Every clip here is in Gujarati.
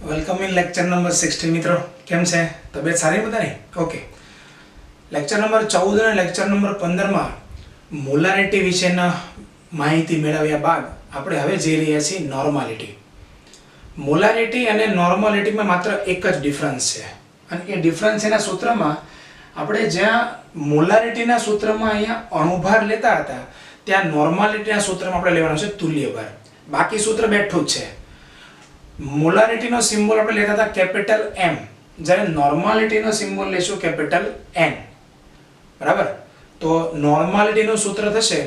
વેલકમ ઇન લેક્ચર નંબર 16 મિત્રો. કેમ છે? તબિયત સારી બધાની? ઓકે. લેક્ચર નંબર 14 અને લેક્ચર નંબર 15 માં મોલારિટી વિશેના માહિતી મેળવ્યા બાદ આપણે હવે જઈ રહ્યા છીએ નોર્માલિટી. મોલારિટી અને નોર્માલિટીમાં માત્ર એક જ ડિફરન્સ છે અને એ ડિફરન્સ એના સૂત્રમાં આપણે જ્યાં મોલારિટીના સૂત્રમાં અહીંયા અણુભાર લેતા હતા ત્યાં નોર્માલિટીના સૂત્રમાં આપણે લેવાનો છે તુલ્યભાર. બાકી સૂત્ર બેઠું જ છે. મોલારિટીનો સિમ્બોલ આપણે લેતા હતા કેપિટલ M, જ્યારે નોર્માલિટીનો સિમ્બોલ લેશું કેપિટલ N. બરાબર? તો નોર્માલિટીનું સૂત્ર થશે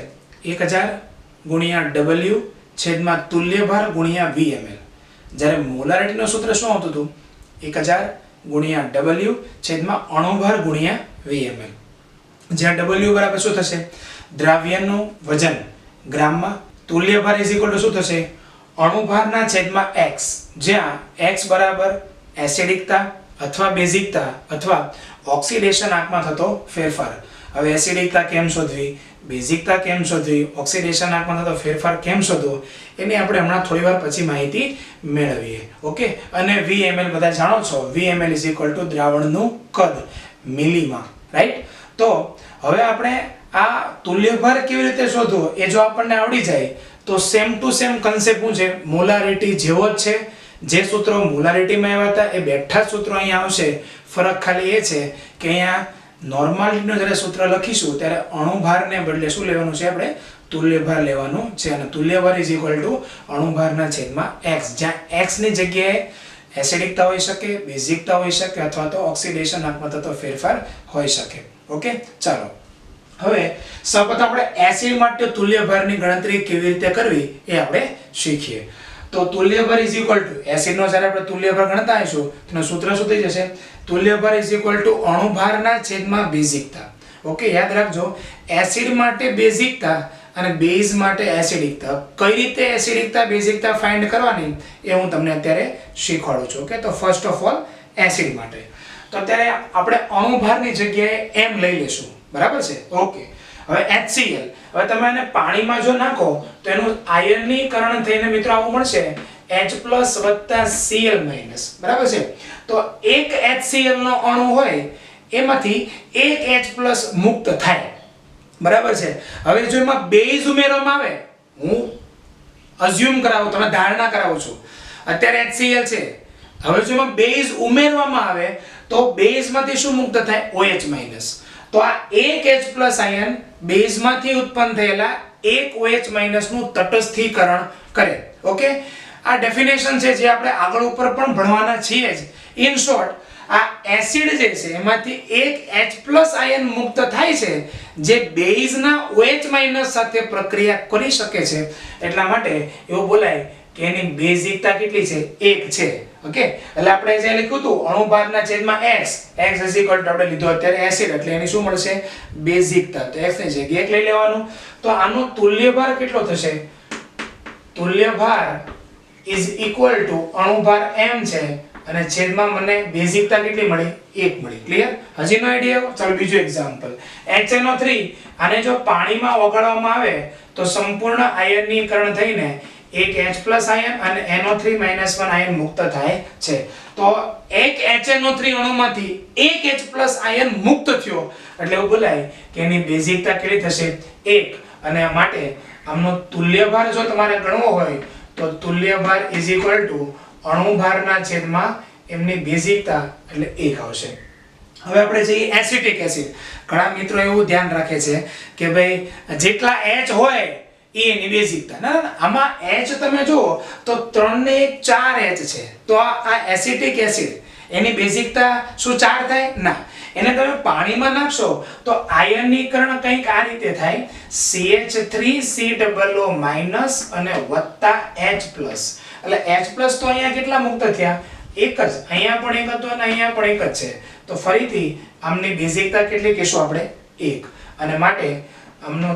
1000 ગુણ્યા W છેદમાં તુલ્યભાર ગુણ્યા VML. જ્યારે મોલારિટીનું સૂત્ર શું આવતું હતું? 1000 ગુણ્યા W છેદમાં અણુભાર ગુણ્યા VML. જ્યાં W બરાબર શું થશે? દ્રાવ્યનું વજન ગ્રામમાં. તુલ્યભાર ઇઝ ઇક્વલ ટુ શું થશે? અણુભારના છેદમાં x, જ્યાં x બરાબર એસિડિકતા અથવા બેઝિકતા અથવા ઓક્સિડેશન આંકમાં થતો ફેરફાર. હવે એસિડિકતા કેમ શોધવી, બેઝિકતા કેમ શોધવી, ઓક્સિડેશન આંકમાં થતો ફેરફાર કેમ શોધવો, એની આપણે હમણાં થોડી વાર પછી માહિતી મેળવીએ. ઓકે. અને VML બધા જાણો છો, VML ઇઝ ઇક્વલ ટુ દ્રાવણનું કદ મિલીમાં. રાઈટ? તો હવે આપણે આ તુલ્યભાર કેવી રીતે શોધવો એ જો આપણને આવડી જાય તો સેમ ટુ સેમ કન્સેપ્ટ શું છે? મોલારિટી જેવો જ છે. જે સૂત્રો મોલારિટીમાં આવ્યા હતા એ બેઠા સૂત્રો અહીંયા આવશે. ફરક ખાલી એ છે કે અહીંયા નોર્માલિટીનું જ્યારે સૂત્ર લખીશું ત્યારે અણુભારને બદલે શું લેવાનું છે? આપણે તુલ્યભાર લેવાનું છે. અને તુલ્યભાર ઇઝ ઇક્વલ ટુ અણુભારના છેદમાં x, જ્યાં x ની જગ્યાએ એસિડિકતા હોઈ શકે, બેઝિકતા હોઈ શકે અથવા તો ઓક્સિડેશન આંકમાં થતો ફેરફાર હોઈ શકે. ઓકે, ચાલો હવે સૌપ્રથમ આપણે એસિડ માટે તુલ્યભારની ગણતરી કેવી રીતે કરવી એ આપણે શીખીએ. તો તુલ્યભાર ઇઝ ઇક્વલ ટુ એસિડનો જ્યારે આપણે તુલ્યભાર ગણતા આવીશું તેનું સૂત્ર શું થઈ જશે? તુલ્યભાર ઇઝ ઇક્વલ ટુ અણુભારના છેદમાં બેઝિકતા. ઓકે, યાદ રાખજો, એસિડ માટે બેઝિકતા અને બેઝ માટે એસિડિકતા. કઈ રીતે એસિડિકતા બેઝિકતા ફાઇન્ડ કરવાની એ હું તમને અત્યારે શીખવાડું છું. ઓકે, તો ફર્સ્ટ ઓફ ઓલ એસિડ માટે તો અત્યારે આપણે અણુભારની જગ્યાએ m લઈ લેશું. બરાબર છે? ઓકે. હવે HCl, હવે તમે આને પાણીમાં જો નાખો તો એનું આયનીકરણ થઈને મિત્રો આવું મળશે H+ + Cl-. બરાબર છે? તો એક HCl નો અણુ હોય એમાંથી એક H+ મુક્ત થાય. બરાબર છે? હવે જો એમાં બેઝ ઉમેરવામાં આવે, હું અઝ્યુમ કરાવું, તમે ધારણા કરાવું છું, અત્યારે HCl છે. હવે જો એમાં બેઝ ઉમેરવામાં આવે તો બેઝમાંથી શું મુક્ત થાય? OH-. તો આ એક H+ આયન બેઝમાંથી ઉત્પન્ન થયેલા એક OH- નું તટસ્થીકરણ કરે. ઓકે, આ ડેફિનેશન છે જે આપણે આગળ ઉપર પણ ભણવાના છીએ જ. ઇન શોર્ટ, આ એસિડ જે છે એમાંથી એક H+ આયન મુક્ત થાય છે જે બેઝના OH- સાથે પ્રક્રિયા કરી શકે છે. એટલા માટે એવું બોલાય કે એની બેઝિકતા કેટલી છે? 1 છે. ઓકે, એટલે આપણે જે લખ્યું હતું અણુભારના છેદમાં x, x is equal two આપણે લીધો અત્યારે એસિડ એટલે એની શું મળશે? બેઝિકતા. તો x ની જગ્યાએ 1 લઈ લેવાનું. તો આનો તુલ્યભાર કેટલો થશે? તુલ્યભાર ઇઝ ઇક્વલ ટુ અણુભાર m છે અને છેદમાં મને બેઝિકતા કેટલી મળી? 1 મળી. ક્લિયર? હજી નો આઈડિયા? ચાલો બીજું એક્ઝામ્પલ. HNO3, આને જો પાણીમાં ઓગાળવામાં આવે તો સંપૂર્ણ આયનીકરણ થઈને એક H+ આયન અને NO3- આયન મુક્ત થાય છે. તો એક HNO3 અણુમાંથી એક H+ આયન મુક્ત થયો એટલે એવું બોલાય કે એની બેઝિકતા કેટલી થશે? 1. અને માટે આમનો તુલ્યભાર જો તમારે ગણવો હોય તો તુલ્યભાર ઇઝ ઇક્વલ ટુ અણુભારના છેદમાં એમની બેઝિકતા એટલે 1 આવશે. હવે આપણે જઈએ એસિટિક એસિડ. ઘણા મિત્રો એવું ધ્યાન રાખે છે કે ભાઈ જેટલા H હોય એની બેઝિકતા. ના, આમાં H તમે જુઓ તો 3 ને 1 4 H છે. તો આ એસિટિક એસિડ એની બેઝિકતા શું 4 થાય? ના, એને તમે પાણીમાં નાખશો તો આયનીકરણ કંઈક આ રીતે થાય, CH3COO- અને વત્તા H+. એટલે H+ તો અહીંયા કેટલા મુક્ત થયા? 1 જ. અહીંયા પણ 1 હતો અને અહીંયા પણ 1 જ છે. તો ફરીથી આમની બેઝિકતા કેટલી કહેશું આપણે? 1. અને માટે આમનો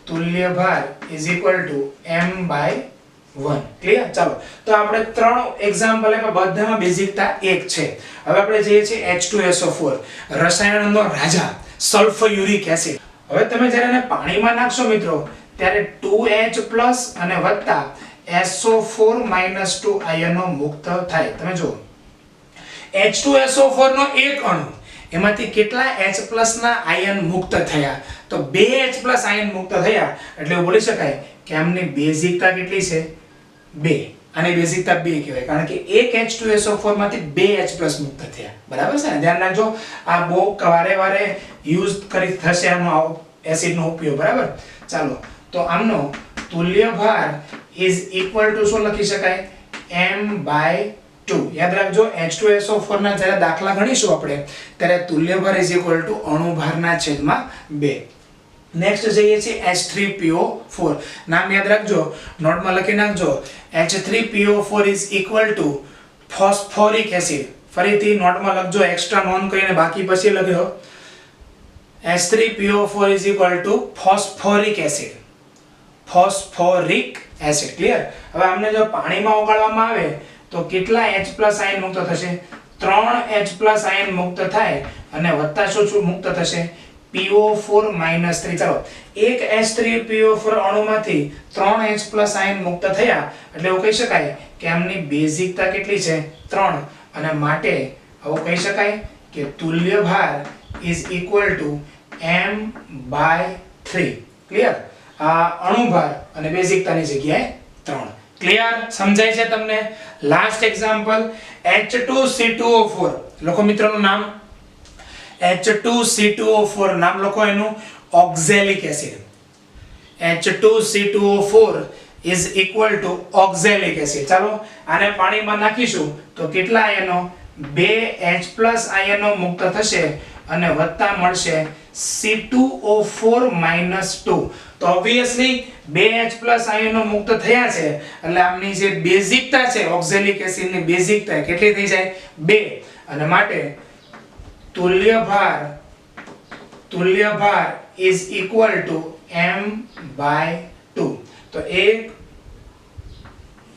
તુલ્યભાર is equal to m/1. Clear? ચાલો, તો આપણે 3 એક્ઝામ્પલ આપ્યા, બધામાં બેઝિકતા 1 છે. હવે આપણે જઈએ છીએ H2SO4, રસાયણનો રાજા, સલ્ફ્યુરિક એસિડ. હવે તમે જ્યારે એને પાણીમાં નાખશો મિત્રો ત્યારે 2H+ અને વત્તા SO4 - 2 આયનો મુક્ત થાય. તમે જુઓ H2SO4 નો એક અણુ એમાંથી કેટલા H+ ના આયન મુક્ત થયા? તો 2 H+ આયન મુક્ત થયા એટલે એવું બોલી શકાય કે આમની બેઝિકતા કેટલી છે? 2. આને બેઝિકતા 2 કહેવાય કારણ કે એક H2SO4 માંથી 2 H+ મુક્ત થયા. બરાબર છે ને? ધ્યાન રાખજો, આ બહુ વારે યુઝ કરી થશે આનો એસિડ નો ઉપયોગ. બરાબર, ચાલો તો આમનો તુલ્ય ભાર ઇઝ ઇક્વલ ટુ શું લખી શકાય? m/2. યાદ રાખજો, H2SO4 ના જ્યારે દાખલા ગણીશું આપણે ત્યારે તુલ્ય ભાર ઇઝ ઇક્વલ ટુ અણુ ભારના છેદમાં 2. નેક્સ્ટ જઈએ છીએ H3PO4. નામ યાદ રાખજો, નોટમાં લખી નાખજો. H3PO4 is equal two phosphoric acid. ફરીથી નોટમાં લખજો, એક્સ્ટ્રા નોન કરીને બાકી પછી લખ્યો. H3PO4 is equal two phosphoric acid. Phosphoric acid. Clear? હવે આમને જો પાણીમાં ઓગાળવામાં આવે તો કેટલા H+ આયન મુક્ત થશે? 3 H+ આયન મુક્ત થાય અને વત્તા શું મુક્ત થશે? PO4 - 3. ચાલો, એક H3PO4 અણુમાંથી 3 H+ આયન મુક્ત થયા એટલે એવું કહી શકાય કે આમની બેઝિકતા કેટલી છે? 3. અને માટે આવું કહી શકાય કે તુલ્ય ભાર is equal two m/3. Clear? આ અણુ ભાર અને બેઝિકતાની જગ્યાએ 3. ક્લિયર? સમજાય છે તમને? Last example H2C2O4. લખો મિત્રોનું નામ. H2C2O4 નામ લખો એનું. Oxalic acid. H2C2O4 is equal to oxalic acid. ચાલો આને પાણીમાં નાખીશું તો કેટલા આયનો? 2 H+ આયનો મુક્ત થશે અને વત્તા મળશે C2O4 - 2. તો ઓબ્વિયસલી 2 H+ આયનો મુક્ત થયા છે એટલે આમની જે બેઝિકતા છે ઓક્ઝેલિક એસિડની બેઝિકતા કેટલી થઈ જાય? 2. અને માટે તુલ્ય ભાર is equal to m/2. તો એક,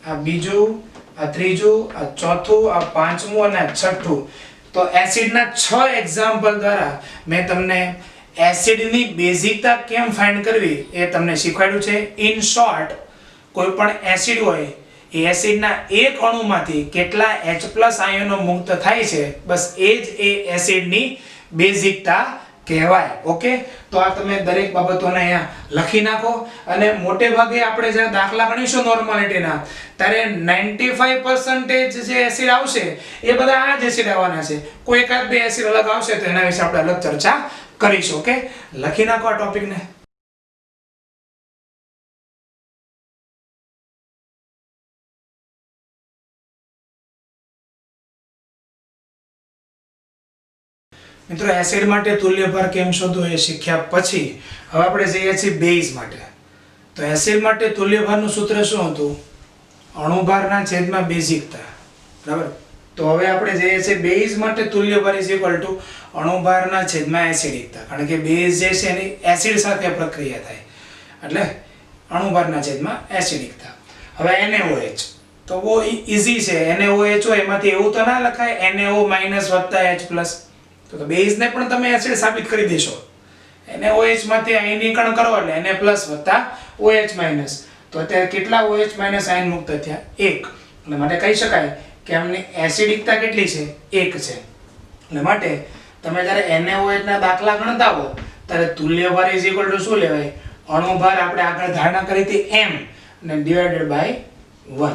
આ બીજું, આ ત્રીજું, આ ચોથું, આ પાંચમું અને આ છઠ્ઠું. તો એસિડના 6 એક્ઝામ્પલ દ્વારા મેં તમને એસિડની બેઝિકતા કેમ ફાઇન્ડ કરવી એ તમને શીખવાડ્યું છે. ઇન શોર્ટ, કોઈ પણ એસિડ હોય એ એસિડના એક અણુમાંથી કેટલા H+ આયનો મુક્ત થાય છે, બસ એ જ એ એસિડની બેઝિકતા કહેવાય. ઓકે, તો આ તમે દરેક બાબતોને અહીંયા લખી નાખો. અને મોટે ભાગે આપણે જ્યારે દાખલા ગણીશું નોર્માલિટીના ત્યારે 95% જે એસિડ આવશે એ બધા આ જ એસિડ આવવાના છે. કોઈ એકાદ બે એસિડ અલગ આવશે તો એના વિશે આપણે અલગ ચર્ચા કરીશું. ઓકે, લખી નાખો આ ટોપિકને. મિત્રો, એસિડ માટે તુલ્ય ભાર કેમ શોધવો એ શીખ્યા પછી હવે આપણે જઈએ છીએ બેઝ માટે. તો એસિડ માટે તુલ્ય ભારનું સૂત્ર શું હતું? અણુભારના છેદમાં બેઝિકતા. બરાબર, તો હવે આપણે જઈએ છીએ બેઝ માટે તુલ્ય ભાર ઇઝ ઇક્વલ ટુ અણુભારના છેદમાં એસિડિકતા. કારણ કે બેઝ જે છે એની એસિડ સાથે પ્રક્રિયા થાય એટલે અણુભારના છેદમાં એસિડિકતા. હવે NaOH તો બહુ ઈઝી છે. NaOH હોય એમાંથી એવું તો ના લખાય NaO- + H+. તો બેઝને પણ તમે એસિડ સાબિત કરી દેશો. NaOH માંથી આયનીકરણ કરો એટલે Na+ + OH-. તો અત્યારે કેટલા OH- આયન મુક્ત થયા? 1. એટલે માટે કહી શકાય કે આમની એસિડિકતા કેટલી છે? 1 છે. એટલે માટે તમે જ્યારે NaOH ના દાખલા ગણતા હો ત્યારે તુલ્ય ભાર ઇઝ ઇક્વલ ટુ શું લેવાય? અણુ ભાર આપણે આગળ ધારણા કરી હતી m અને ડિવાઇડેડ બાય 1.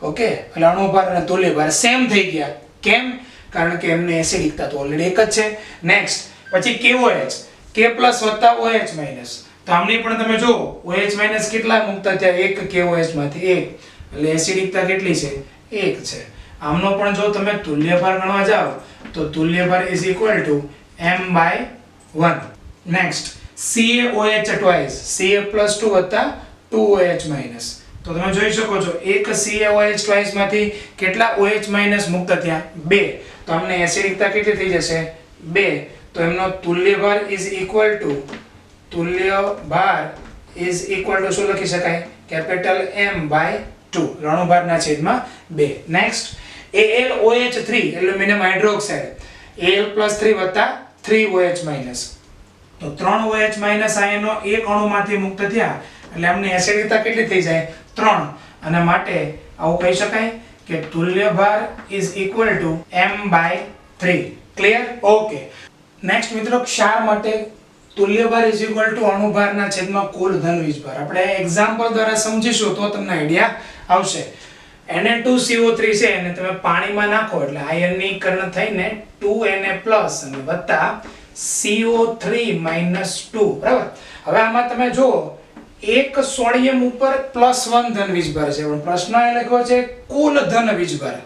ઓકે, એટલે અણુ ભાર અને તુલ્ય ભાર સેમ થઈ ગયા. કેમ? કારણ કે એમને એસિડિકતા તો ઓલરેડી એક જ છે. નેક્સ્ટ પછી KOH, K+ + OH-. તો આમની પણ તમે જો OH- કેટલા મુક્ત થયા? 1 KOH માંથી 1. એટલે એસિડિકતા કેટલી છે? 1 છે. આમનો પણ જો તમે તુલ્ય ભાર ગણવા જાઓ તો તુલ્ય ભાર is equal to m/1. Next CaOH twice, Ca + 2 + 2OH-. તો તમે જોઈ શકો છો એક CaOH twice માંથી કેટલા OH- મુક્ત થયા? 2. તો અમને એસિડિકતા કેટલી થઈ જશે? 2. તો એમનો તુલ્ય ભાર ઇઝ ઇક્વલ ટુ શું લખી શકાય? Capital M/2. અણુભારના છેદમાં 2. Next AlOH3 aluminium hydroxide, Al + 3 + 3OH-. તો 3 OH- આયનો એક અણુમાંથી મુક્ત થયા એટલે આમની એસિડિકતા કેટલી થઈ જાય 3 અને માટે આવું કહી શકાય કે તુલ્ય ભાર is equal two m/3 clear okay next મિત્રો ક્ષાર માટે તુલ્ય ભાર ઇઝ ઇક્વલ ટુ અણુભારના છેદમાં કુલ ધન વીજભાર આપણે એક્ઝામ્પલ દ્વારા સમજીશું તો તમને આઈડિયા આવશે Na2CO3 છે અને તમે પાણીમાં નાખો એટલે આયનીકરણ થઈને 2Na+ અને વત્તા CO3 - 2 બરાબર હવે આમાં તમે જુઓ એક સોડિયમ ઉપર +1 ધન વીજભાર છે પણ પ્રશ્ન એ લખ્યો છે કુલ ધન વીજભાર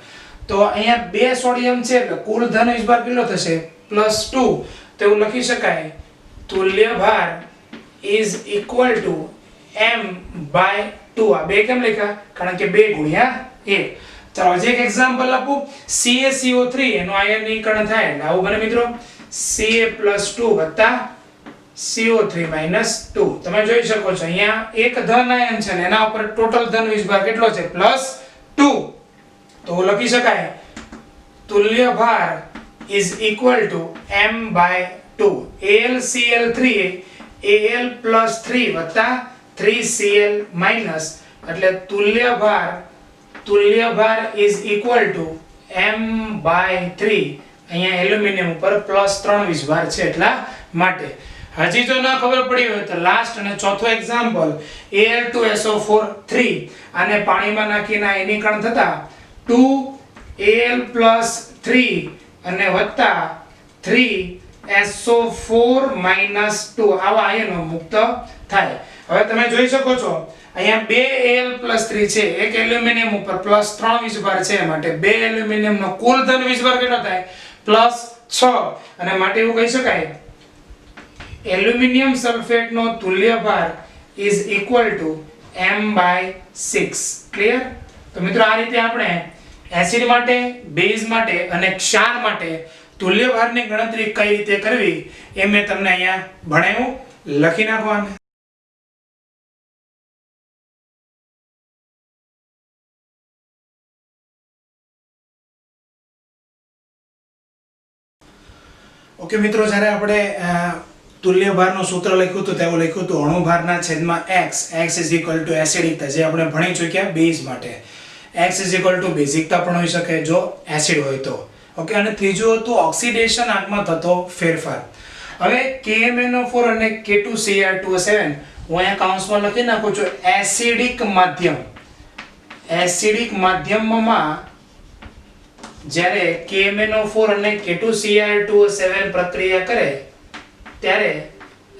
તો અહીંયા બે સોડિયમ છે એટલે કુલ ધન વીજભાર કેટલો થશે +2 તો એવું લખી શકાય તુલ્ય ભાર ઇઝ ઇક્વલ ટુ m/2 આ બે કેમ લખ્યા કારણ કે 2 ગુણ્યા 1 ચાલો હજી એક એક્ઝામ્પલ આપું CaCO3 એનું આયનીકરણ થાય એટલે આવું બને મિત્રો Ca+2 વત્તા CO3 - 2 તમે જોઈ શકો છો અહીંયા એક ધન આયન છે ને એના ઉપર ટોટલ ધન વીજભાર કેટલો છે +2 તો લખી શકાય તુલ્ય ભાર is equal two m/2 AlCl3 Al+3 વત્તા 3Cl- એટલે તુલ્ય ભાર ઇઝ ઇક્વલ ટુ m/3 અહીંયા એલ્યુમિનિયમ ઉપર +3 વીજભાર છે એટલા માટે હજી જો ના ખબર પડી હોય તો લાસ્ટ અને ચોથો એક્ઝામ્પલ Al2SO4 આને પાણીમાં નાખીને આયનીકરણ થતા 2Al+3 અને વત્તા 3SO4 - 2 આવા આયનો મુક્ત થાય હવે તમે જોઈ શકો છો અહીંયા બે Al+3 છે એક એલ્યુમિનિયમ ઉપર +3 વીજભાર છે માટે બે એલ્યુમિનિયમ નો કુલ ધન વીજભાર કેટલો થાય +6 અને માટે એવું કહી શકાય એલ્યુમિનિયમ સલ્ફેટ નો તુલ્ય ભાર is equal two m/6 clear તો મિત્રો આ રીતે આપણે એસિડ માટે બેઝ માટે અને ક્ષાર માટે તુલ્ય ભારની ગણતરી કઈ રીતે કરવી એ મેં તમને અહીંયા ભણાવ્યું લખી નાખવાનું ઓકે મિત્રો જ્યારે આપણે તુલ્ય ભારનું સૂત્ર લખ્યું હતું તેવું લખ્યું હતું અણુભારના છેદમાં x ઇઝ ઇક્વલ ટુ એસિડિકતા જે આપણે ભણી ચૂક્યા બેઝ માટે x ઇઝ ઇક્વલ ટુ બેઝિકતા પણ હોઈ શકે જો એસિડ હોય તો ઓકે અને ત્રીજું હતું ઓક્સિડેશન આંકમાં થતો ફેરફાર હવે KMnO4 અને K2Cr2O7 હું અહીંયા કૌંસમાં લખી નાખું છું એસિડિક માધ્યમમાં જ્યારે KMnO4 અને K2Cr2O7 પ્રક્રિયા કરે ત્યારે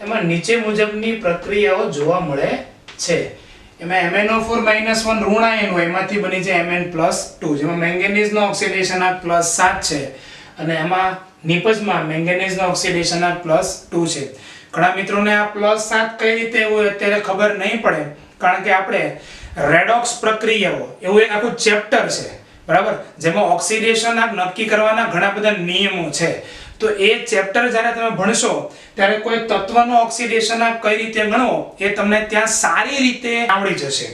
એમાં નીચે મુજબની પ્રક્રિયાઓ જોવા મળે છે એમાં MnO4 - 1 ઋણ આયન હોય એમાંથી બની જાય Mn+2 જેમાં મેંગેનીઝ નો ઓક્સિડેશન આંક +7 છે અને એમાં નિપજમાં મેંગેનીઝ નો ઓક્સિડેશન આંક +2 છે ઘણા મિત્રોને આ +7 કઈ રીતે હોય અત્યારે ખબર નહીં પડે કારણ કે આપણે રેડોક્સ પ્રક્રિયાઓ એવું એક આખું ચેપ્ટર છે બરાબર જેમાં ઓક્સિડેશન આંક નક્કી કરવાના ઘણા બધા નિયમો છે તો એ ચેપ્ટર જ્યારે તમે ભણશો ત્યારે કોઈ તત્વનો ઓક્સિડેશન આંક કઈ રીતે ગણવો એ તમને ત્યાં સારી રીતે આવડી જશે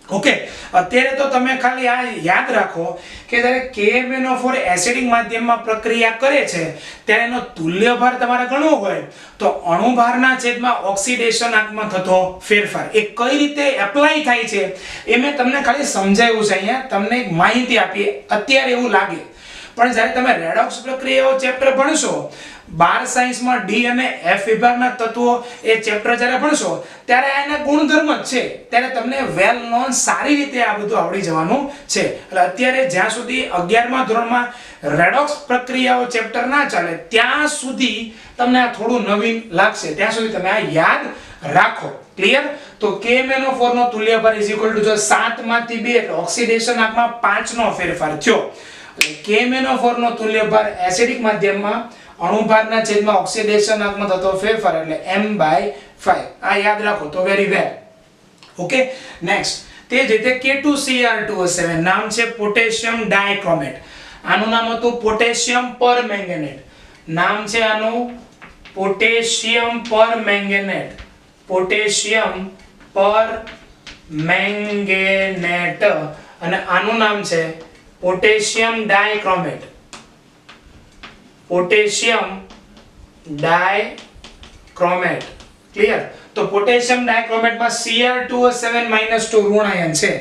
ઓકે અત્યારે તો તમે ખાલી આ યાદ રાખો કે જ્યારે KMnO4 એસિડિક માધ્યમમાં પ્રક્રિયા કરે છે ત્યારે એનો તુલ્ય ભાર તમારે ગણવો હોય તો અણુભારના છેદમાં ઓક્સિડેશન આંકમાં થતો ફેરફાર એ કઈ રીતે એપ્લાય થાય છે એ મેં તમને ખાલી સમજાવ્યું છે અહીંયા તમને એક માહિતી આપી અત્યારે એવું લાગે પણ જ્યારે તમે રેડોક્સ પ્રક્રિયાઓ ચેપ્ટર ભણશો 12 સાયન્સમાં ડી અને એફ વિભાગના તત્વો એ ચેપ્ટર જ્યારે ભણશો ત્યારે આના ગુણધર્મ જ છે ત્યારે તમને વેલ નોન સારી રીતે આ બધું આવડી જવાનું છે એટલે અત્યારે જ્યાં સુધી 11મા ધોરણમાં રેડોક્સ પ્રક્રિયાઓ ચેપ્ટર ના ચાલે ત્યાં સુધી તમને આ થોડું નવીન લાગશે ત્યાં સુધી તમે આ યાદ રાખો ક્લિયર તો KMnO4 નો તુલ્ય ભાર = જો 7 માંથી 2 એટલે ઓક્સિડેશન આંકમાં 5 નો ફેરફાર થયો એટલે KMnO4 નો તુલ્ય ભાર એસિડિક માધ્યમમાં અણુભારના છેદમાં ઓક્સિડેશન આંકમાં થતો ફેરફાર એટલે m/5 આ યાદ રાખો તો વેરી વેલ ઓકે નેક્સ્ટ તે જ રીતે K2Cr2O7 નામ છે પોટેશિયમ ડાયક્રોમેટ આનું નામ હતું પોટેશિયમ પરમેંગેનેટ નામ છે આનું પોટેશિયમ પરમેંગેનેટ અને આનું નામ છે પોટેશિયમ ડાયક્રોમેટ ક્લિયર તો પોટેશિયમ ડાયક્રોમેટમાં Cr2O7 - 2 ઋણ આયન છે.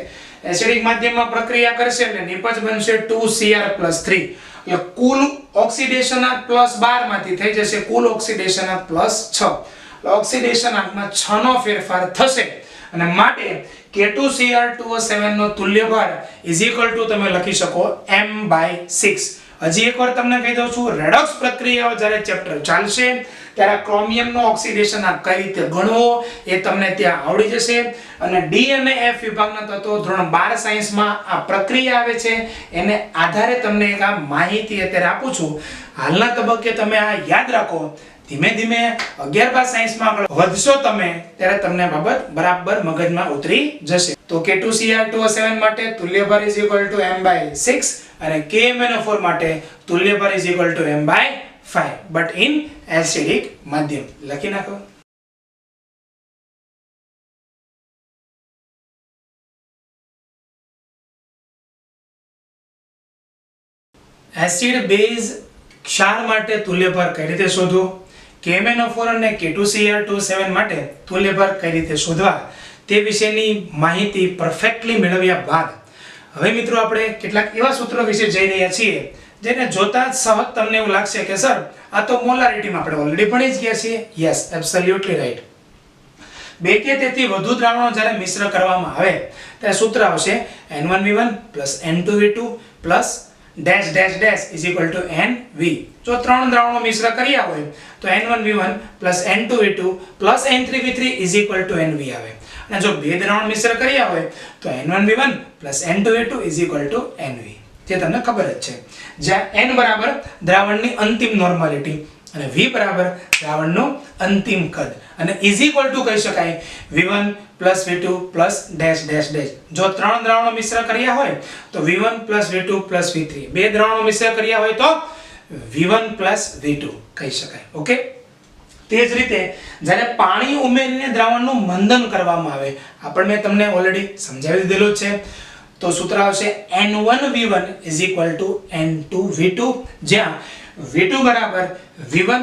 એસિડિક માધ્યમમાં પ્રક્રિયા કરશે એટલે નિપજ બનશે 2Cr+3. એટલે કુલ ઓક્સિડેશનાંક +12 માંથી થઈ જશે કુલ ઓક્સિડેશનાંક +6. એટલે ઓક્સિડેશનાંકમાં 6 નો ફેરફાર થશે અને માટે K2Cr2O7 નો તુલ્યભાર તમે લખી શકો m/6. હજી એકવાર તમને કહી દઉં છું, રેડોક્સ પ્રક્રિયાઓ જ્યારે ચેપ્ટર ચાલશે ત્યારે ક્રોમિયમનો ઓક્સિડેશનાંક કઈ રીતે ગણવો એ તમને ત્યાં આવડી જશે. અને ડી અને એફ વિભાગના તત્વો ધોરણ 12 સાયન્સમાં આ પ્રક્રિયા આવે છે, એને આધારે તમને એક આ માહિતી અત્યારે આપું છું. હાલના તબક્કે તમે આ યાદ રાખો. ધીમે ધીમે 11-12 સાયન્સમાં આગળ વધશો તમે ત્યારે તમને બાબત બરાબર મગજમાં ઉતરી જશે. તો K2Cr2O7 માટે તુલ્યભાર m/6 અને KMnO4 માટે તુલ્યભાર m/5 બટ ઇન એસિડિક માધ્યમ. લખી નાખો. એસિડ બેઝ ક્ષાર માટે તુલ્યભાર કઈ રીતે શોધવો, KMnO4 અને K2Cr2O7 માટે તુલ્યભાર કઈ રીતે શોધવા તે વિશેની માહિતી પરફેક્ટલી મેળવ્યા બાદ હવે મિત્રો આપણે કેટલાક એવા સૂત્રો વિશે જઈ રહ્યા છીએ જેને જોતા જ સહજ તમને એવું લાગશે કે સર આ તો મોલારિટીમાં આપણે ઓલરેડી ભણી જ ગયા છીએ. Yes, absolutely right. બે કે તેથી વધુ દ્રાવણો જ્યારે મિશ્ર કરવામાં આવે ત્યારે સૂત્ર આવશે N1V1 N2V2 dash dash dash NV. જો ત્રણ દ્રાવણો મિશ્ર કર્યા હોય તો N1V1 N2V2 N3V3 NV આવે. અને જો બે દ્રાવણ મિશ્ર કર્યા હોય તો N1V1 N2V2 NV. જે તમને ખબર જ છે. જ્યાં N બરાબર દ્રાવણની અંતિમ નોર્માલિટી અને V બરાબર દ્રાવણનું અંતિમ કદ અને કહી શકાય V1 V2 dash dash dash. જો ત્રણ દ્રાવણો મિશ્ર કર્યા હોય તો V1 V2 V3. બે દ્રાવણો મિશ્ર કર્યા હોય તો V1 V2 કહી શકાય. ઓકે. તે જ રીતે જ્યારે પાણી ઉમેરીને દ્રાવણનું મંથન કરવામાં આવે, આપણે તમને ઓલરેડી સમજાવી દીધેલું છે, તો સૂત્ર આવશે N1V1 N2V2, જ્યાં V2 બરાબર V1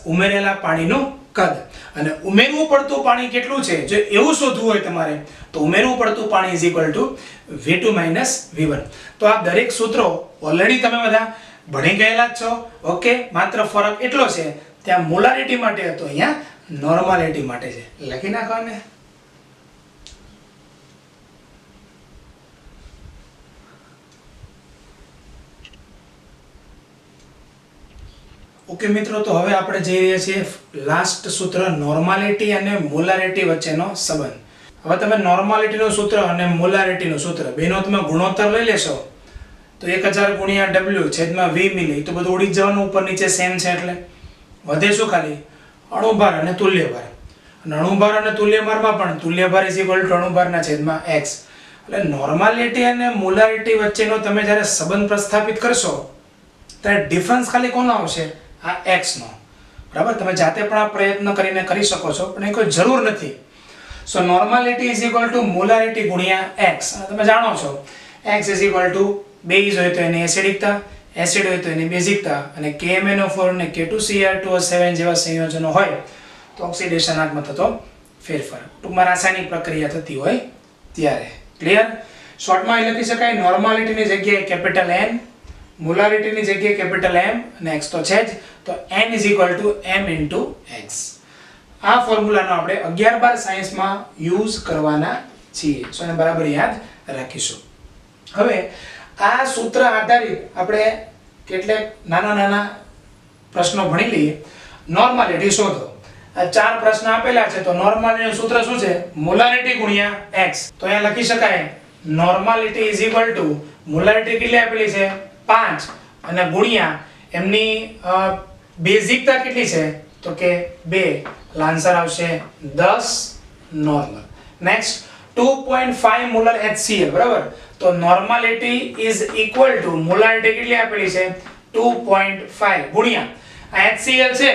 ઉમેરેલા પાણીનું કદ. અને ઉમેરવું પડતું પાણી કેટલું છે જો એવું શોધવું હોય તમારે તો ઉમેરવું પડતું પાણી V2 V1. તો આ દરેક સૂત્રો ઓલરેડી તમે બધા ભણી ગયેલા જ છો. ઓકે. માત્ર ફરક એટલો છે, ત્યાં મોલારિટી માટે હતો, અહીંયા નોર્માલિટી માટે છે. લખી નાખવાને. ઓકે મિત્રો, તો હવે આપણે જઈ રહ્યા છીએ લાસ્ટ સૂત્ર, નોર્માલિટી અને મોલારિટી વચ્ચેનો સંબંધ. હવે તમે નોર્માલિટીનું સૂત્ર અને મોલારિટીનું સૂત્ર બેનો તમે ગુણોત્તર લઈ લેશો તો 1000 × W છેદમાં V મિલી તો બધું ઉડી જવાનું, ઉપર નીચે સેમ છે. એટલે વધે શું? ખાલી અણુભાર અને તુલ્યભાર. અને અણુભાર અને તુલ્યભારમાં પણ તુલ્યભાર અણુભારના છેદમાં x. એટલે નોર્માલિટી અને મોલારિટી વચ્ચેનો તમે જ્યારે સંબંધ પ્રસ્થાપિત કરશો ત્યારે ડિફરન્સ ખાલી કોનો આવશે? આ x નો. બરાબર. તમે જાતે પણ આ પ્રયત્ન કરીને કરી શકો છો, પણ એ કોઈ જરૂર નથી. સો નોર્માલિટી મોલારિટી ગુણ્યા x. અને તમે જાણો છો x બેઝ હોય તો એની એસિડિકતા, એસિડ હોય તો એની બેઝિકતા, અને KMnO4 અને K2Cr2O7 જેવા સંયોજનો હોય તો ઓક્સિડેશનાંકમાં થતો ફેરફાર, ટૂંકમાં રાસાયણિક પ્રક્રિયા થતી હોય ત્યારે. ક્લિયર? શોર્ટમાં એ લખી શકાય નોર્માલિટીની જગ્યાએ કેપિટલ N, મોલારિટીની જગ્યાએ કેપિટલ M અને x તો છે જ, તો N M × x. આ ફોર્મ્યુલાનો આપણે 11-12 સાયન્સમાં યુઝ કરવાના છીએ. સો એને બરાબર યાદ રાખીશું. હવે આ સૂત્ર આધારિત આપણે કેટલાક નાના પ્રશ્નો ભણી લઈએ. નોર્માલિટી શોધો. આ 4 પ્રશ્ન આપેલા છે, તો નોર્માલિટીનું સૂત્ર શું છે? મોલારિટી ગુણ્યા x. તો અહીંયા લખી શકાય નોર્માલિટી મોલારિટી કેટલી આપેલી છે? 5 અને ગુણ્યા એમની બેઝિકતા કેટલી છે? તો કે 2. આન્સર આવશે 10 નોર્મલ. Next 2.5 molar HCl. બરાબર. તો normality is equal two molarity કેટલી આપેલી છે? 2.5 ગુણ્યા આ HCl છે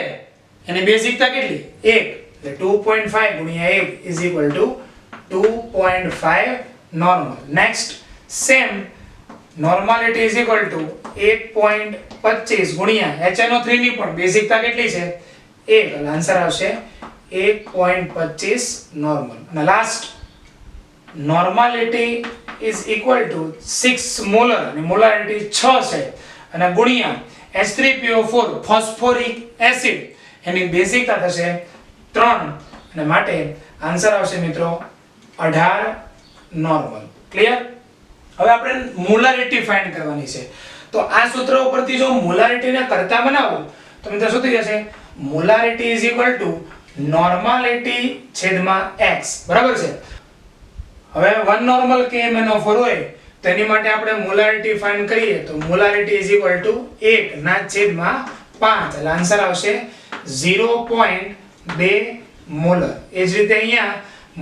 એની બેઝિકતા કેટલી? 1. એટલે 2.5 ગુણ્યા 1 is equal to 2.5 normal. Next same normality is equal to 1.25 ગુણ્યા HNO3 ની પણ બેઝિકતા કેટલી છે? 1. એટલે આન્સર આવશે 1.25 નોર્મલ. અને last normality is equal two 6 molar અને મોલારિટી 6 છે અને ગુણ્યા H3PO4 ફોસ્ફોરિક એસિડ એની બેઝિકતા થશે 3 અને માટે આન્સર આવશે મિત્રો 18 નોર્મલ. ક્લિયર? હવે આપણે મોલારિટી ફાઇન્ડ કરવાની છે. તો આ સૂત્ર ઉપરથી જો મોલારિટી ને કરતા બનાવો તો મિત્રો શું થઈ જશે? Molarity is equal two normality છેદમાં x. બરાબર છે? હવે 1 નોર્મલ KMnO4 હોય તો એની માટે આપણે મોલારિટી ફાઇન્ડ કરીએ તો મોલારિટી ઇઝ ઇક્વલ ટુ 1 ના છેદમાં 5 એટલે આન્સર આવશે 0.2 મોલર. એ જ રીતે અહીંયા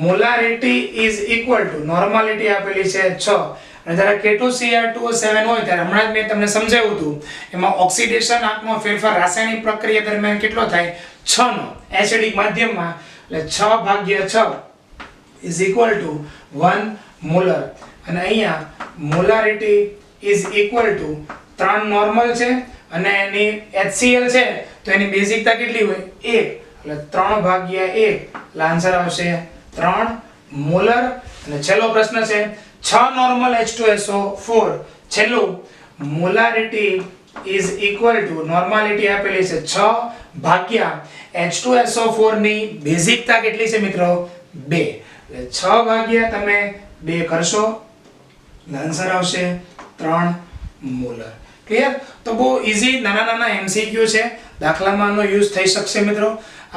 molarity is equal two normality આપેલી છે 6 અને જ્યારે K2Cr2O7 હોય ત્યારે હમણાં જ મેં તમને સમજાવ્યું હતું એમાં ઓક્સિડેશન આંકનો ફેરફાર રાસાયણિક પ્રક્રિયા દરમિયાન કેટલો થાય? 6 નો એસિડિક માધ્યમમાં એટલે 6 ભાગ્યા 6 ઇઝ ઇક્વલ ટુ 1 મોલર. અને અહીંયા molarity is equal two 3 normal છે અને એની HCl છે તો એની બેઝિકતા કેટલી હોય? 1 એટલે 3 ભાગ્યા 1 એટલે આન્સર આવશે 3 મોલર. અને છેલ્લો પ્રશ્ન છે 6 નોર્મલ H2SO4 છેલ્લું molarity is equal two normality આપેલી છે 6 ભાગ્યા H2SO4 ની બેઝિકતા કેટલી છે મિત્રો? 2 એટલે 6 ભાગ્યા તમે 2 કરશો એટલે આન્સર આવશે 3 મોલર. ક્લિયર? તો બહુ ઈઝી નાના નાના MCQ છે, દાખલામાં આનો યુઝ થઈ શકશે મિત્રો.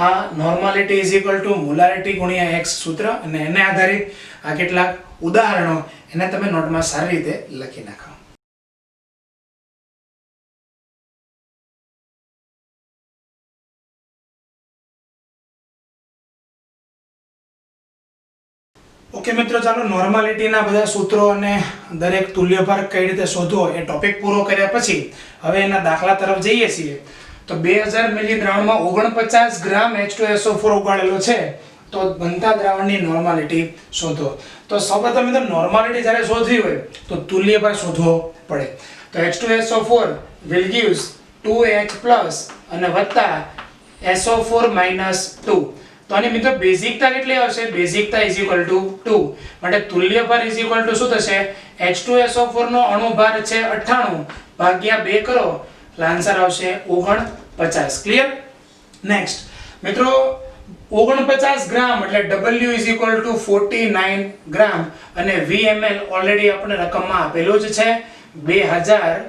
આ normality is equal two molarity ગુણ્યા x સૂત્ર અને એને આધારિત આ કેટલાક ઉદાહરણો એને તમે નોટમાં સારી રીતે લખી નાખો. ઓકે મિત્રો, ચાલો નોર્માલિટીના બધા સૂત્રો અને દરેક તુલ્યભાર કઈ રીતે શોધવો એ ટોપિક પૂરો કર્યા પછી હવે એના દાખલા તરફ જઈએ છીએ. તો 2000 મિલી દ્રાવણમાં 49 ગ્રામ H2SO4 ઓગાળેલો છે તો બનતા દ્રાવણની નોર્માલિટી શોધો. તો સૌપ્રથમ મિત્રો નોર્માલિટી જ્યારે શોધવી હોય તો તુલ્યભાર શોધવો પડે. તો H2SO4 will gives 2H+ અને વત્તા SO4 - 2. તો આની મિત્રો બેઝિકતા કેટલી આવશે? બેઝિકતા ઇઝ ઇક્વલ ટુ 2. માટે તુલ્યભાર ઇઝ ઇક્વલ ટુ શું થશે? H2SO4 નો અણુભાર છે 98 ભાગ્યા 2 કરો એટલે આન્સર આવશે 49. ક્લિયર? નેક્સ્ટ મિત્રો 49 ગ્રામ એટલે W ઇઝ ઇક્વલ ટુ 49 ગ્રામ અને VmL ઓલરેડી આપણે રકમમાં આપેલું જ છે 2000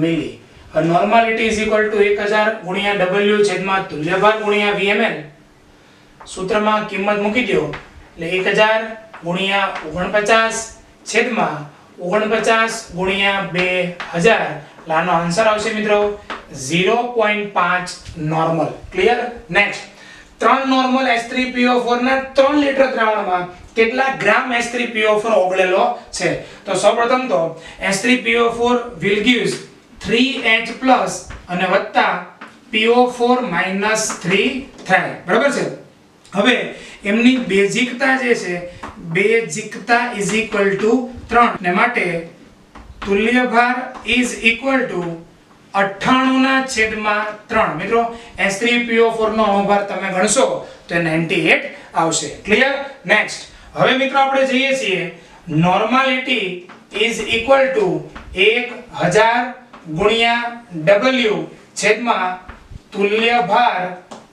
મિલી. નોર્માલિટી ઇઝ ઇક્વલ ટુ 1000 ગુણ્યા W છેદમાં તુલ્યભાર ગુણ્યા VmL. સૂત્રમાં કિંમત મૂકી દો એટલે 1000 ગુણ્યા 49 છેદમાં 49 ગુણ્યા 2000 એટલે આનો આન્સર આવશે મિત્રો 0.5 normal. Clear? Next 3 normal H3PO4 ના 3 લિટર દ્રાવણમાં કેટલા ગ્રામ H3PO4 ઓગળેલો છે? તો સૌપ્રથમ તો H3PO4 will gives 3H+ અને વત્તા PO4 - 3 થાય. બરાબર છે? હવે એમની બેઝિકતા જે છે બેઝિકતા ઇઝ ઇક્વલ ટુ 3 ને માટે તુલ્યભાર ઇઝ ઇક્વલ ટુ 98 ના છેદમાં 3. મિત્રો H3PO4 નો અણુભાર તમે ગણશો તો 98 આવશે. ક્લિયર? નેક્સ્ટ હવે મિત્રો આપણે જઈએ છીએ નોર્માલિટી ઇઝ ઇક્વલ ટુ 1000 ગુણ્યા W છેદમાં તુલ્યભાર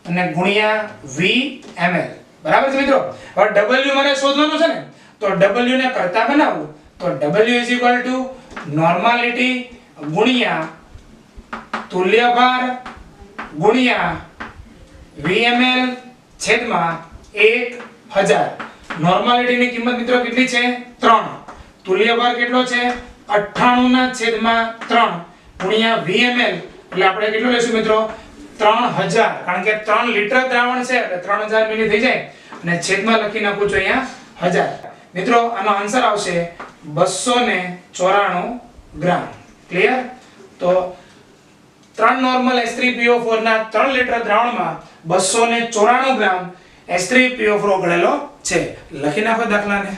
અને ગુણ્યા VmL. બરાબર છે મિત્રો? હવે W મને શોધવાનું છે ને તો W ને કરતા બનાવું તો W is equal two normality ગુણ્યા તુલ્યભાર ગુણ્યા VmL છેદમાં 1000. નોર્માલિટીની કિંમત મિત્રો કેટલી છે? 3. તુલ્યભાર કેટલો છે? 98 ના છેદમાં 3 ગુણ્યા VmL એટલે આપણે કેટલું લેશું મિત્રો? 3000. કારણ કે 3 લિટર દ્રાવણ છે એટલે 3000 મિલી થઈ જાય અને છેદમાં લખી નાખું છું અહીંયા 1000. મિત્રો આનો આન્સર આવશે 294 ગ્રામ. ક્લિયર? તો 3 નોર્મલ H3PO4 ના 3 લિટર દ્રાવણમાં 294 ગ્રામ H3PO4 ઓગળેલો છે. લખી નાખો દાખલાને.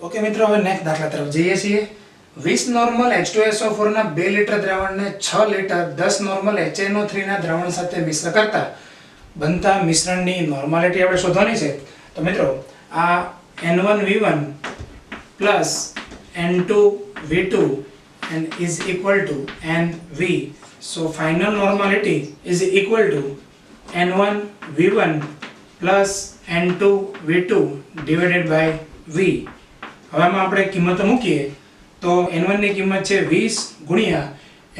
ઓકે મિત્રો, હવે નેક્સ્ટ દાખલા તરફ જઈએ છીએ. 20 નોર્મલ H2SO4 ના 2 લીટર દ્રાવણને 6 લીટર 10 નોર્મલ HNO3 ના દ્રાવણ સાથે મિશ્ર કરતા બનતા મિશ્રણની નોર્માલિટી આપણે શોધવાની છે. તો મિત્રો આ N1V1 plus N2V2 and is equal to NV. So final normality is equal to N1V1 plus N2V2 divided by V. હવે આમાં આપણે કિંમતો મૂકીએ તો N1 ની કિંમત છે 20 ગુણ્યા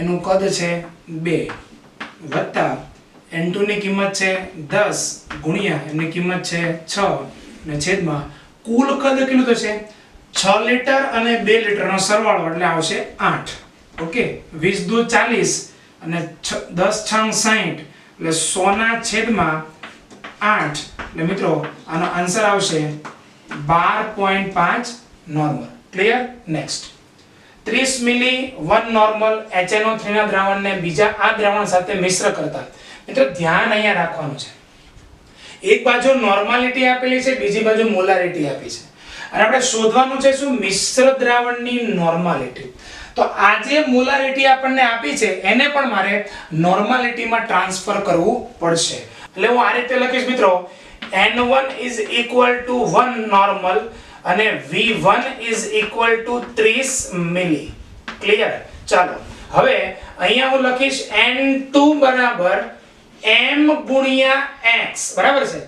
એનું કદ છે 2 વત્તા N2 ની કિંમત છે 10 ગુણ્યા એની કિંમત છે 6 અને છેદમાં કુલ કદ કેટલું થશે 6 લીટર અને 2 લીટરનો સરવાળો એટલે આવશે 8. ઓકે 20 દુ 40 અને 10 છંગ 60 એટલે 100 ના છેદમાં 8 એટલે મિત્રો આનો આન્સર આવશે 12.5 નોર્મલ. ક્લિયર? નેક્સ્ટ 30 મિલી 1 નોર્મલ HNO3 ના દ્રાવણને બીજા આ દ્રાવણ સાથે મિશ્ર કરતા. મિત્રો ધ્યાન અહીંયા રાખવાનું છે. એક બાજુ નોર્માલિટી આપેલી છે, બીજી બાજુ મોલારિટી આપી છે અને આપણે શોધવાનું છે શું મિશ્ર દ્રાવણની નોર્માલિટી. તો આ જે મોલારિટી આપણને આપી છે એને પણ મારે નોર્માલિટીમાં ટ્રાન્સફર કરવું પડશે. એટલે હું આ રીતે લખીશ મિત્રો N1 is equal to 1 normal અને V1 is equal to 30 milli. Clear? ચાલો હવે અહીંયા હું લખીશ N2 બરાબર m ગુણ્યા x. બરાબર છે?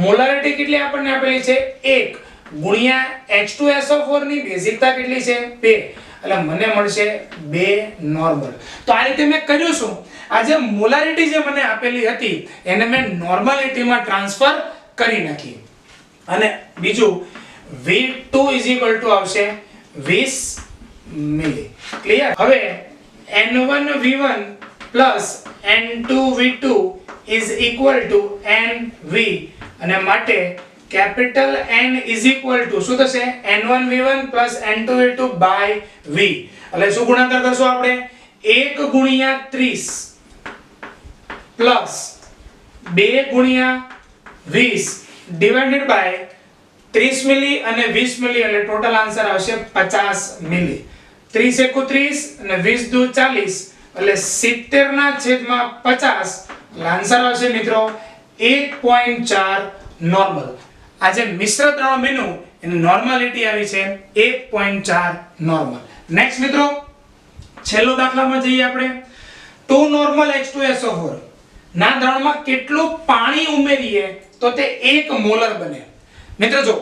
મોલારિટી કેટલી આપણને આપેલી છે 1 ગુણ્યા H2SO4 ની બેઝિકતા કેટલી છે 2 એટલે મને મળશે 2 નોર્મલ. તો આ રીતે મેં કર્યું શું આ જે મોલારિટી જે મને આપેલી હતી એને મેં નોર્માલિટીમાં ટ્રાન્સફર કરી નાખી અને બીજું V2 આવશે 20 મિલી. ક્લિયર? હવે N1V1 plus N2V2 is equal to NV અને માટે capital N is equal to શું થશે N1V1 plus N2V2 by V. એટલે શું ગુણાકાર કરશું આપણે 1 ગુણ્યા 30 પ્લસ 2 ગુણ્યા 20 ડિવાઇડેડ બાય 30 મિલી અને 20 મિલી એટલે ટોટલ આન્સર આવશે 50 મિલી. 30 એકુ 30 અને 20 દુ 40 એટલે 70 ના છેદમાં 50 એટલે આન્સર આવશે મિત્રો 1.4 નોર્મલ. આ જે મિશ્ર દ્રાવણ બન્યું એની નોર્માલિટી આવી છે 1.4 નોર્મલ. નેક્સ્ટ મિત્રો છેલ્લો દાખલામાં જઈએ આપણે. 2 નોર્મલ H2SO4 ના દ્રાવણમાં કેટલું પાણી ઉમેરીએ તો તે 1 મોલર બને. મિત્રો જો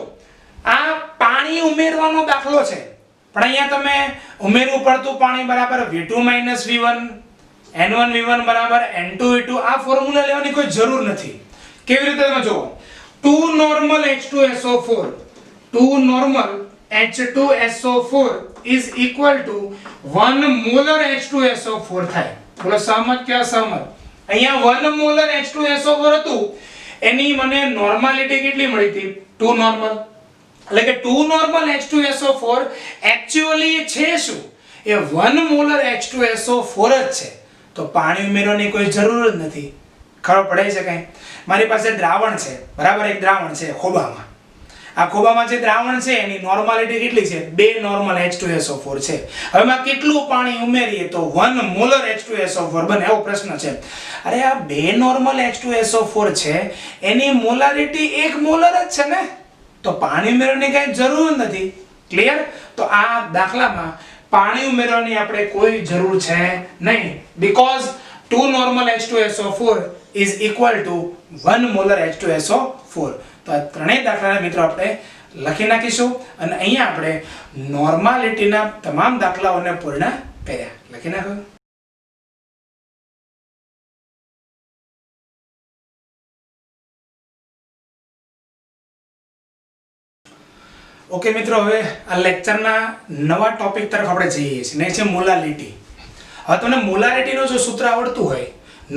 આ પાણી ઉમેરવાનો દાખલો છે પણ અહીંયા તમે ઉમેરવું પડતું પાણી બરાબર V2 V1 N1V1 બરાબર N2V2 આ ફોર્મ્યુલા લેવાની કોઈ જરૂર નથી. કેવી રીતે તમે જુઓ 2 normal H2SO4 is equal to 1 molar H2SO4 થાય. બોલો સહમત કે અસહમત? અહીંયા 1 molar H2SO4 હતું એની મને નોર્માલિટી કેટલી મળી હતી 2 normal. એટલે કે 2 normal H2SO4 એક્ચ્યુઅલી છે શું એ 1 molar H2SO4 જ છે. તો પાણી ઉમેરવાની કોઈ જરૂર જ નથી. ખબર પડે છે કઈ? મારી પાસે દ્રાવણ છે બરાબર, એક દ્રાવણ છે ખોબામાં. આ ખોબામાં જે દ્રાવણ છે એની નોર્માલિટી કેટલી છે 2 નોર્મલ H2SO4 છે. હવે માં કેટલું પાણી ઉમેરીએ તો 1 મોલર H2SO4 બને એવો પ્રશ્ન છે. અરે આ 2 નોર્મલ H2SO4 છે એની મોલારિટી 1 મોલર જ છે ને, તો પાણી ઉમેરવાની કઈ જરૂર નથી. ક્લિયર? તો આ દાખલામાં પાણી ઉમેરવાની આપણે કોઈ જરૂર છે નહીં, because 2 normal H2SO4 is equal to 1 molar H2SO4. તો આ ત્રણેય દાખલાને મિત્રો આપણે લખી નાખીશું અને અહીંયા આપણે નોર્માલિટીના તમામ દાખલાઓને પૂર્ણ કર્યા. લખી નાખો. ઓકે મિત્રો, હવે આ લેક્ચરના નવા ટોપિક તરફ આપણે જઈએ છીએ ને છે મોલારિટી. હવે તમને મોલારિટીનો જો સૂત્ર આવડતું હોય,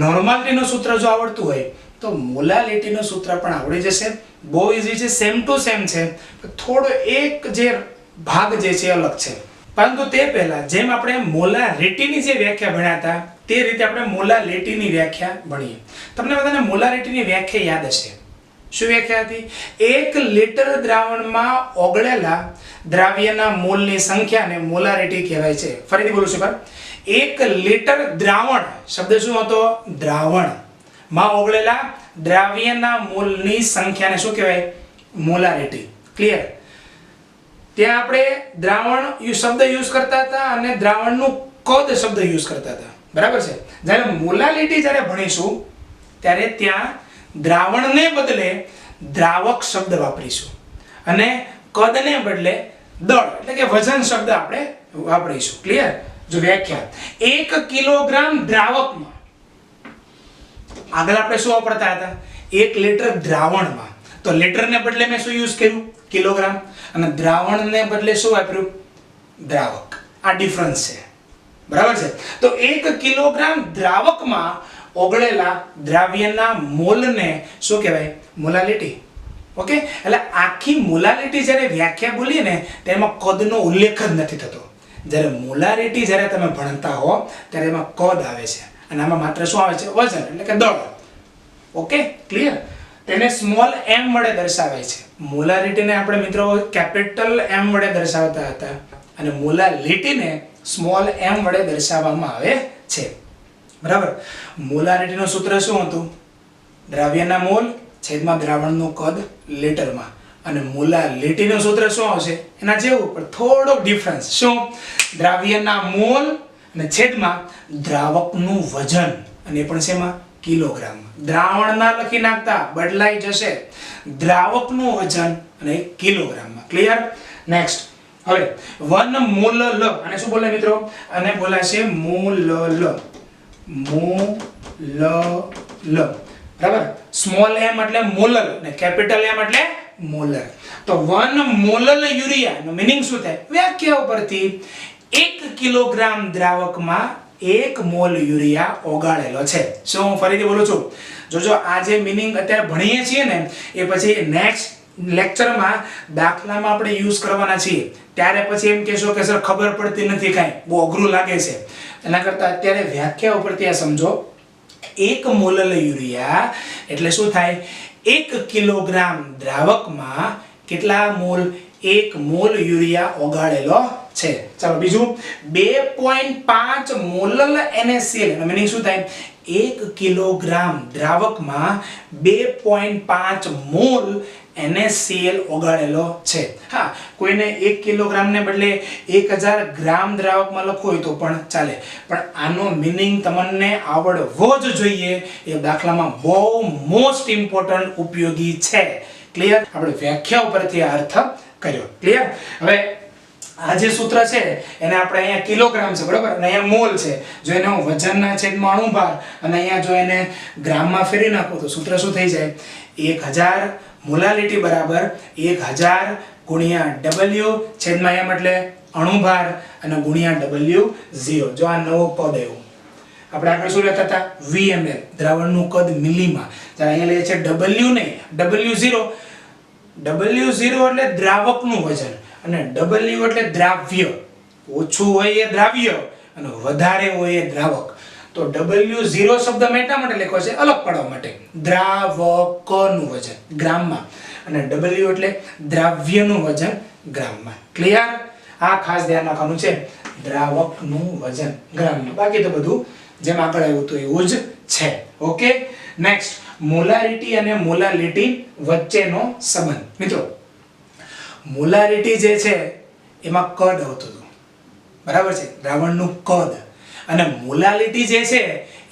નોર્માલિટીનો સૂત્ર જો આવડતું હોય તો મોલારિટીનો સૂત્ર પણ આવડી જશે. બહુ ઈઝી છે, સેમ ટુ સેમ છે, થોડો એક જે ભાગ જે છે અલગ છે. પરંતુ તે પહેલા જેમ આપણે મોલારિટીની જે વ્યાખ્યા ભણ્યા હતા તે રીતે આપણે મોલારિટીની વ્યાખ્યા ભણીએ. તમને બધાને મોલારિટીની વ્યાખ્યા યાદ હશે. શું વ્યાખ્યા હતી? 1 લિટર દ્રાવણમાં ઓગળેલા દ્રાવ્યના મોલની સંખ્યાને મોલારિટી કહેવાય છે. ફરીથી બોલું છું. 1 લિટર દ્રાવણ, શબ્દ શું હતો? દ્રાવણ માં ઓગળેલા દ્રાવ્યના મોલની સંખ્યાને શું કહેવાય? મોલારિટી. ક્લિયર? ત્યાં આપણે દ્રાવણ શબ્દ યુઝ કરતા હતા અને દ્રાવણનું કદ શબ્દ યુઝ કરતા હતા. બરાબર છે? જ્યારે મોલારિટી જ્યારે ભણીશું ત્યારે ત્યાં દ્રાવણને બદલે દ્રાવક શબ્દ વાપરીશું અને કદને બદલે દળ એટલે કે વજન શબ્દ આપણે વાપરીશું. ક્લિયર? જો વ્યાખ્યા, 1 કિલોગ્રામ દ્રાવકમાં, આગળ આપણે શું વાપરતા હતા? 1 લિટર દ્રાવણમાં, તો લિટરને બદલે મેં શું યુઝ કર્યું? કિલોગ્રામ. અને દ્રાવણને બદલે શું વાપર્યું? દ્રાવક. આ ડિફરન્સ છે. બરાબર છે? તો 1 કિલોગ્રામ દ્રાવકમાં ઓગળેલા દ્રાવ્યના મોલને શું કહેવાય? મોલાલિટી. ઓકે? એટલે આખી મોલાલિટી જ્યારે વ્યાખ્યા બોલીએ ને તેમાં કદનો ઉલ્લેખ જ નથી થતો. જ્યારે મોલારિટી જ્યારે તમે ભણતા હો ત્યારે એમાં કદ આવે છે અને આમાં માત્ર શું આવે છે? વજન એટલે કે દળ. ઓકે? ક્લિયર? તેને સ્મોલ m વડે દર્શાવાય છે. મોલારિટીને આપણે મિત્રો કેપિટલ M વડે દર્શાવતા હતા અને મોલાલિટીને સ્મોલ m વડે દર્શાવવામાં આવે છે. બરાબર? મોલારિટીનું સૂત્ર શું હતું? દ્રાવ્યના મોલ છેદમાં દ્રાવણનું કદ લીટરમાં. અને મોલાલિટીનું સૂત્ર શું આવશે? એના જેવું પણ થોડોક ડિફરન્સ. શું? દ્રાવ્યના મોલ અને છેદમાં દ્રાવકનું વજન, અને એ પણ શેમાં? કિલોગ્રામ. દ્રાવણના લખી નાખતા બદલાઈ જશે દ્રાવકનું વજન અને કિલોગ્રામમાં. ક્લિયર? નેક્સ્ટ. હવે 1 મોલ લ, અને શું બોલે મિત્રો? અને બોલાશે મોલ લ. મોલ લ. બરાબર? સ્મોલ m એટલે મોલર અને કેપિટલ M એટલે મોલર. તો 1 મોલલ યુરિયાનો મીનિંગ શું થાય? વ્યાખ્યા ઉપરથી 1 કિલોગ્રામ દ્રાવકમાં 1 મોલ યુરિયા ઓગાળેલો છે. શું હું ફરીથી બોલું છું? જોજો, આ જે મીનિંગ અત્યારે ભણીએ છીએ ને એ પછી નેક્સ્ટ લેક્ચરમાં દાખલામાં આપણે યુઝ કરવાના છીએ. ત્યારે પછી એમ કહેશો કે સર ખબર પડતી નથી, કાંઈ બહુ અઘરું લાગે છે. એના કરતાં અત્યારે વ્યાખ્યા ઉપરથી આ સમજો. 1 મોલલ યુરિયા એટલે શું થાય? 1 કિલોગ્રામ દ્રાવકમાં કેટલા મોલ? 1 મોલ યુરિયા ઓગાળેલો છે. ચાલો બીજું, 2.5 મોલલ NaCl એનો મીનિંગ શું થાય? 1 કિલોગ્રામ દ્રાવકમાં 2.5 મોલ NaCl ઓગાળેલો છે. હા, કોઈને 1 કિલોગ્રામને બદલે 1000 ગ્રામ દ્રાવકમાં લખવું હોય તો પણ ચાલે, પણ આનો મીનિંગ તમને આવડવો જ જોઈએ. એ દાખલામાં બહુ મોસ્ટ ઇમ્પોર્ટન્ટ ઉપયોગી છે. ક્લિયર? આપણે વ્યાખ્યા ઉપરથી આ અર્થ કર્યો. ક્લિયર? હવે આ જે સૂત્ર છે એને આપણે અહીંયા કિલોગ્રામ છે, બરાબર, અને અહીંયા મોલ છે. જો એને હું વજનના છેદમાં અણુભાર અને અહીંયા જો એને ગ્રામમાં ફેરવી નાખું તો સૂત્ર શું થઈ જાય? 1000 મોલાલિટી બરાબર 1000 ગુણ્યા W છેદમાં M એટલે અણુભાર અને ગુણ્યા W0. જો આ નવો પદ આવ્યો. આપણે આગળ શું લેતા હતા? VML, દ્રાવણનું કદ મિલીમાં. જ્યારે અહીંયા લઈએ છે W નહીં, W0. W0 એટલે દ્રાવકનું વજન અને W એટલે દ્રાવ્ય. ઓછું હોય એ દ્રાવ્ય અને વધારે હોય એ દ્રાવક. તો W0 શબ્દ મેં એટલા માટે લખ્યો છે અલગ પાડવા માટે. દ્રાવકનું વજન ગ્રામમાં અને W એટલે દ્રાવ્યનું વજન ગ્રામમાં. ક્લિયર? આ ખાસ ધ્યાન રાખવાનું છે, દ્રાવકનું વજન ગ્રામમાં. બાકી તો બધું જેમ આગળ આવ્યું તો એવું જ છે. ઓકે? નેક્સ્ટ, મોલારિટી અને મોલાલિટી વચ્ચેનો સંબંધ. મિત્રો, મોલારિટી જે છે એમાં કદ આવતું હતું, બરાબર છે? દ્રાવણનું કદ. અને મોલાલિટી જે છે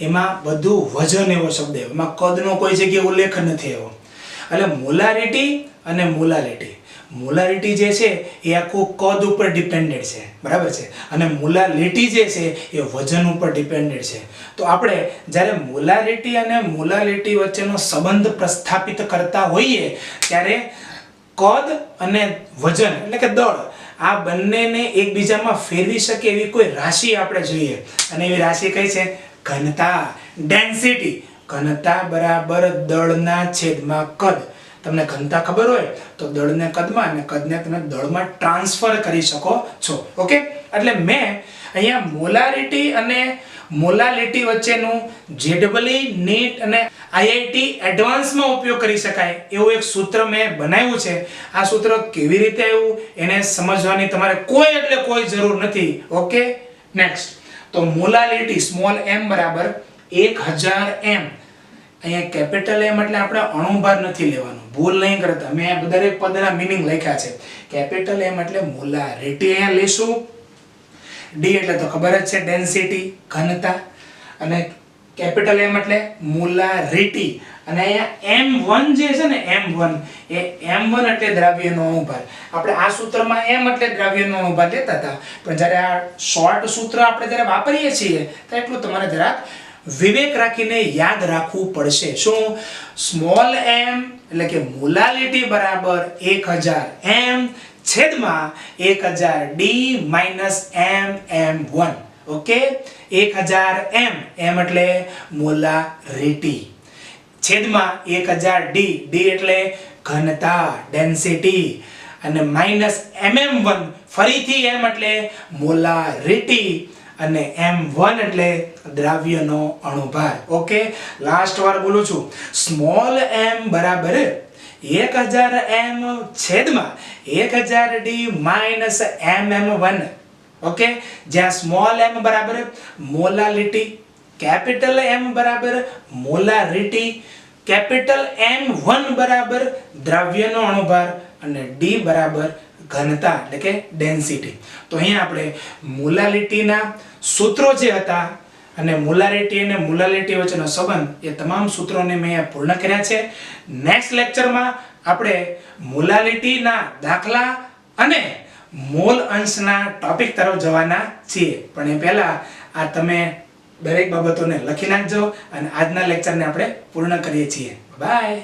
એમાં બધું વજન એવો શબ્દ આવ્યો, એમાં કદનો કોઈ જગ્યાએ ઉલ્લેખ નથી આવ્યો. એટલે મોલારિટી અને મોલાલિટી, મોલારિટી જે છે એ આખું કદ ઉપર ડિપેન્ડેડ છે, બરાબર છે, અને મોલાલિટી જે છે એ વજન ઉપર ડિપેન્ડેડ છે. તો આપણે જ્યારે મોલારિટી અને મોલાલિટી વચ્ચેનો સંબંધ પ્રસ્થાપિત કરતા હોઈએ ત્યારે કદ અને વજન એટલે કે દળ, આ બંનેને એકબીજામાં ફેરવી શકે એવી કોઈ રાશિ આપણે જોઈએ, અને એવી રાશિ કઈ છે? ઘનતા, ડેન્સિટી. ઘનતા બરાબર દળના છેદમાં કદ. તમને ઘનતા ખબર હોય તો દળને કદમાં અને કદને તમે દળમાં ટ્રાન્સફર કરી શકો છો. ઓકે? એટલે મેં અહીંયા મોલારિટી અને મોલાલિટી વચ્ચેનું JEE નીટ અને IIT એડવાન્સમાં ઉપયોગ કરી શકાય એવું એક સૂત્ર મેં બનાવ્યું છે. આ સૂત્ર કેવી રીતે આવ્યું એને સમજવાની તમારે કોઈ એટલે કોઈ જરૂર નથી. Okay, next. તો મોલાલિટી સ્મોલ m બરાબર 1000 m. અહીંયા કેપિટલ M એટલે આપણે અણુભાર નથી લેવાનું, ભૂલ નહીં કરતા. મેં દરેક પદના મીનિંગ લખ્યા છે. કેપિટલ M એટલે મોલારિટી અહીંયા લેશું. D એટલે તો ખબર જ છે ડેન્સિટી, ઘનતા. અને કેપિટલ M એટલે મોલારિટી. અને અહીંયા M1 જે છે ને M1 એ M1 એટલે દ્રવ્યનો અણુભાર. આપણે આ સૂત્રમાં M એટલે દ્રવ્યનો અણુભાર લેતા હતા, પણ જ્યારે આ શોર્ટ સૂત્ર આપણે જ્યારે વાપરીએ છીએ તો એટલું તમારે જરાક વિવેક રાખીને યાદ રાખવું પડશે. શું? સ્મોલ m એટલે કે મોલાલિટી બરાબર 1000 m છેદમાં 1000 d minus m1. Okay, 1000 m એટલે મોલારિટી છેદમાં 1000 d એટલે ઘનતા, ડેન્સિટી, અને માઈનસ mm1 ફરીથી m એટલે મોલારિટી અને m1 એટલે દ્રવ્યનો અણુભાર. ઓકે, લાસ્ટ વાર બોલું છું. સ્મોલ m બરાબર 1000 m છેદમાં 1000 d માઈનસ mm1. ઓકે, જ્યાં સ્મોલ m બરાબર મોલાલિટી, કેપિટલ M બરાબર મોલારિટી, કેપિટલ M1 બરાબર દ્રવ્યનો અણુભાર અને D બરાબર ઘનતા એટલે કે ડેન્સિટી. તો અહીંયા આપણે મોલાલિટીના સૂત્રો જે હતા અને મોલારિટી અને મોલાલિટી વચ્ચેનો સંબંધ એ તમામ સૂત્રોને મેં અહીંયા પૂર્ણ કર્યા છે. નેક્સ્ટ લેક્ચરમાં આપણે મોલાલિટીના દાખલા અને મોલ અંશના ટોપિક તરફ જવાના છીએ. પણ એ પહેલા આ તમે દરેક બાબતોને લખી નાખજો અને આજના લેક્ચરને આપણે પૂર્ણ કરીએ છીએ. બાય.